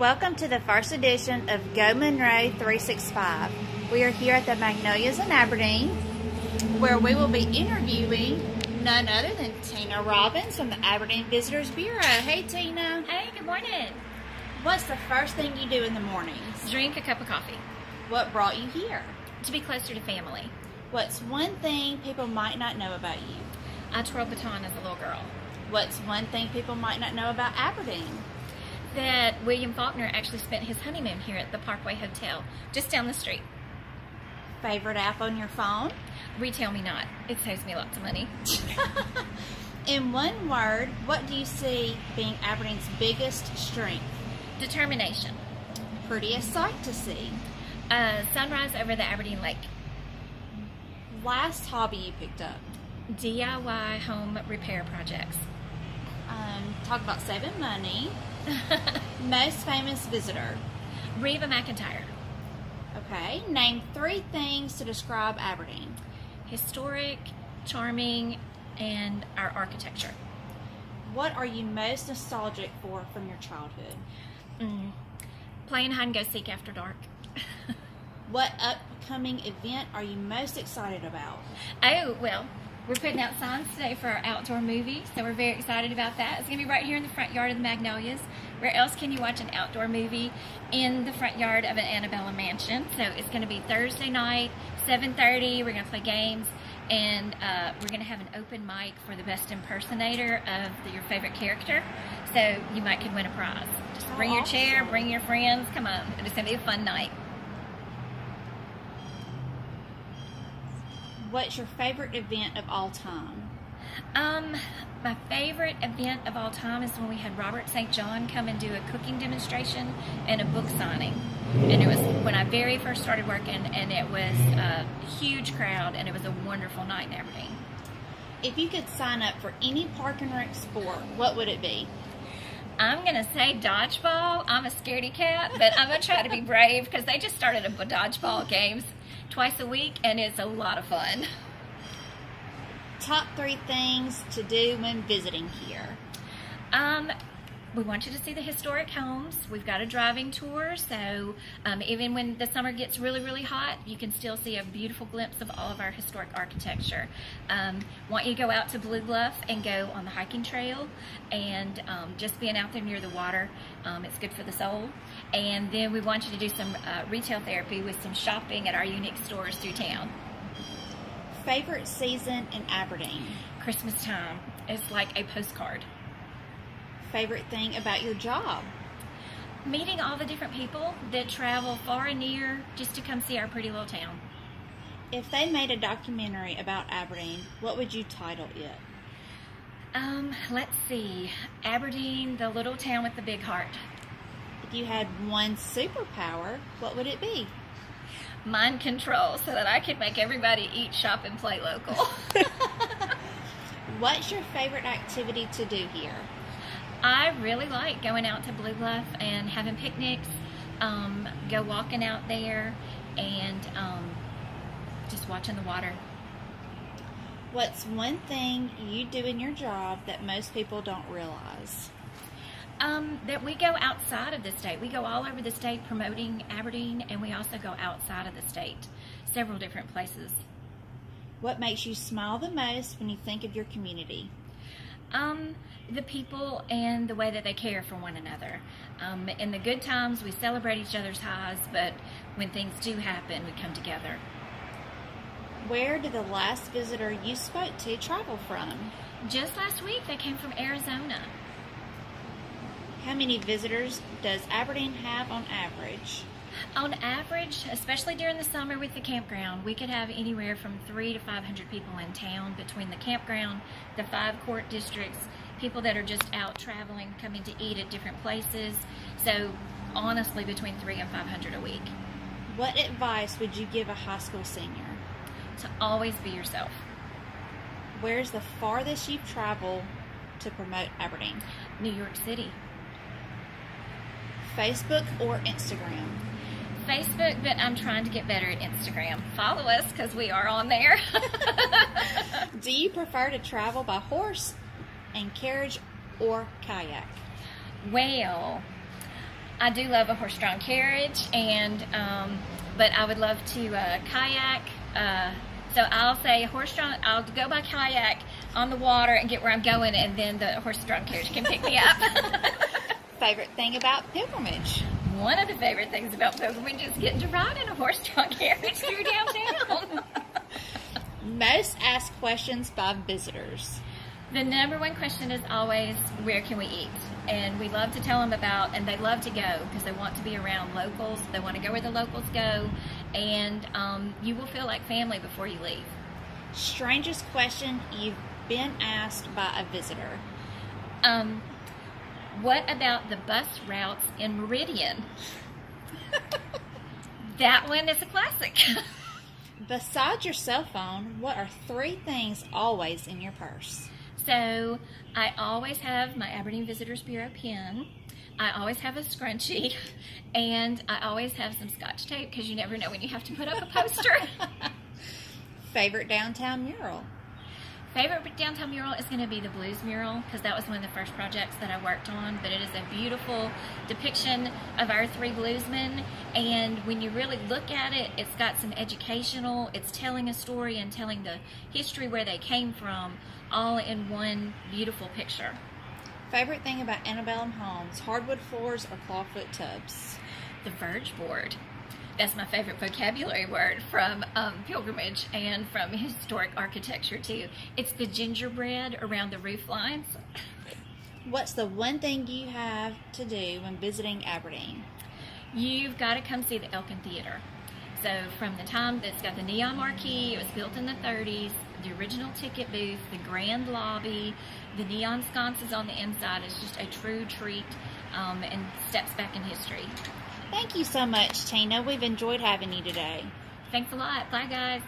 Welcome to the first edition of Go Monroe 365. We are here at the Magnolias in Aberdeen, where we will be interviewing none other than Tina Robbins from the Aberdeen Visitors Bureau. Hey, Tina. Hey, good morning. What's the first thing you do in the mornings? Drink a cup of coffee. What brought you here? To be closer to family. What's one thing people might not know about you? I twirled baton as a little girl. What's one thing people might not know about Aberdeen? That William Faulkner actually spent his honeymoon here at the Parkway Hotel, just down the street. Favorite app on your phone? Retail me not. It saves me lots of money. In one word, what do you see being Aberdeen's biggest strength? Determination. Prettiest sight to see? Sunrise over the Aberdeen Lake. Last hobby you picked up? DIY home repair projects. Talk about saving money. Most famous visitor? Reba McEntire. Okay. Name 3 things to describe Aberdeen. Historic, charming, and our architecture. What are you most nostalgic for from your childhood? Playing hide and go seek after dark. What upcoming event are you most excited about? Oh, well, we're putting out signs today for our outdoor movie, so we're very excited about that. It's going to be right here in the front yard of the Magnolias. Where else can you watch an outdoor movie in the front yard of an Annabella mansion? So it's going to be Thursday night, 7:30. We're going to play games, and we're going to have an open mic for the best impersonator of your favorite character. So you might could win a prize. Just bring your chair, bring your friends. Come on. It's going to be a fun night. What's your favorite event of all time? My favorite event of all time is when we had Robert St. John come and do a cooking demonstration and a book signing. And it was when I very first started working, and it was a huge crowd, and it was a wonderful night in Aberdeen. If you could sign up for any park and rec sport, what would it be? I'm going to say dodgeball. I'm a scaredy cat, but I'm going to try to be brave because they just started a dodgeball games twice a week, and it's a lot of fun. Top 3 things to do when visiting here. We want you to see the historic homes. We've got a driving tour, so even when the summer gets really, really hot, you can still see a beautiful glimpse of all of our historic architecture. Want you to go out to Blue Bluff and go on the hiking trail, and just being out there near the water, it's good for the soul. And then we want you to do some retail therapy with some shopping at our unique stores through town. Favorite season in Aberdeen? Christmas time. It's like a postcard. Favorite thing about your job? Meeting all the different people that travel far and near just to come see our pretty little town. If they made a documentary about Aberdeen, what would you title it? Let's see. Aberdeen, the little town with the big heart. If you had one superpower, what would it be? Mind control, so that I could make everybody eat, shop, and play local. What's your favorite activity to do here? I really like going out to Blue Bluff and having picnics, go walking out there, and just watching the water. What's one thing you do in your job that most people don't realize? That we go outside of the state. We go all over the state promoting Aberdeen, and we also go outside of the state, several different places. What makes you smile the most when you think of your community? The people and the way that they care for one another. In the good times, we celebrate each other's highs, but when things do happen, we come together. Where did the last visitor you spoke to travel from? Just last week, they came from Arizona. How many visitors does Aberdeen have on average? On average, especially during the summer with the campground, we could have anywhere from 300 to 500 people in town between the campground, the 5 court districts, people that are just out traveling, coming to eat at different places. So honestly, between 300 and 500 a week. What advice would you give a high school senior? To always be yourself. Where's the farthest you've traveled to promote Aberdeen? New York City. Facebook or Instagram? Facebook, but I'm trying to get better at Instagram. Follow us because we are on there. Do you prefer to travel by horse and carriage or kayak? Well, I do love a horse-drawn carriage, and but I would love to kayak. So I'll say horse-drawn. I'll go by kayak on the water and get where I'm going, and then the horse-drawn carriage can pick me up. Favorite thing about pilgrimage? One of the favorite things about pilgrimage is getting to ride in a horse-drawn carriage through downtown. Most asked questions by visitors. The number one question is always, where can we eat? And we love to tell them about, and they love to go because they want to be around locals. They want to go where the locals go, and you will feel like family before you leave. Strangest question you've been asked by a visitor? What about the bus routes in Meridian? That one is a classic. Besides your cell phone, what are 3 things always in your purse? So I always have my Aberdeen Visitors Bureau pin. I always have a scrunchie, and I always have some Scotch tape because you never know when you have to put up a poster. Favorite downtown mural? Favorite downtown mural is going to be the Blues mural because that was one of the first projects that I worked on, but it is a beautiful depiction of our 3 bluesmen, and when you really look at it, it's got some educational, it's telling a story and telling the history where they came from, all in one beautiful picture. Favorite thing about antebellum homes, hardwood floors or clawfoot tubs? The verge board. That's my favorite vocabulary word from pilgrimage and from historic architecture too. It's the gingerbread around the roof lines. What's the one thing you have to do when visiting Aberdeen? You've got to come see the Elkin Theater. So from the time that it's got the neon marquee, it was built in the 30s, the original ticket booth, the grand lobby, the neon sconces on the inside. It's just a true treat and steps back in history. Thank you so much, Tina. We've enjoyed having you today. Thanks a lot. Bye, guys.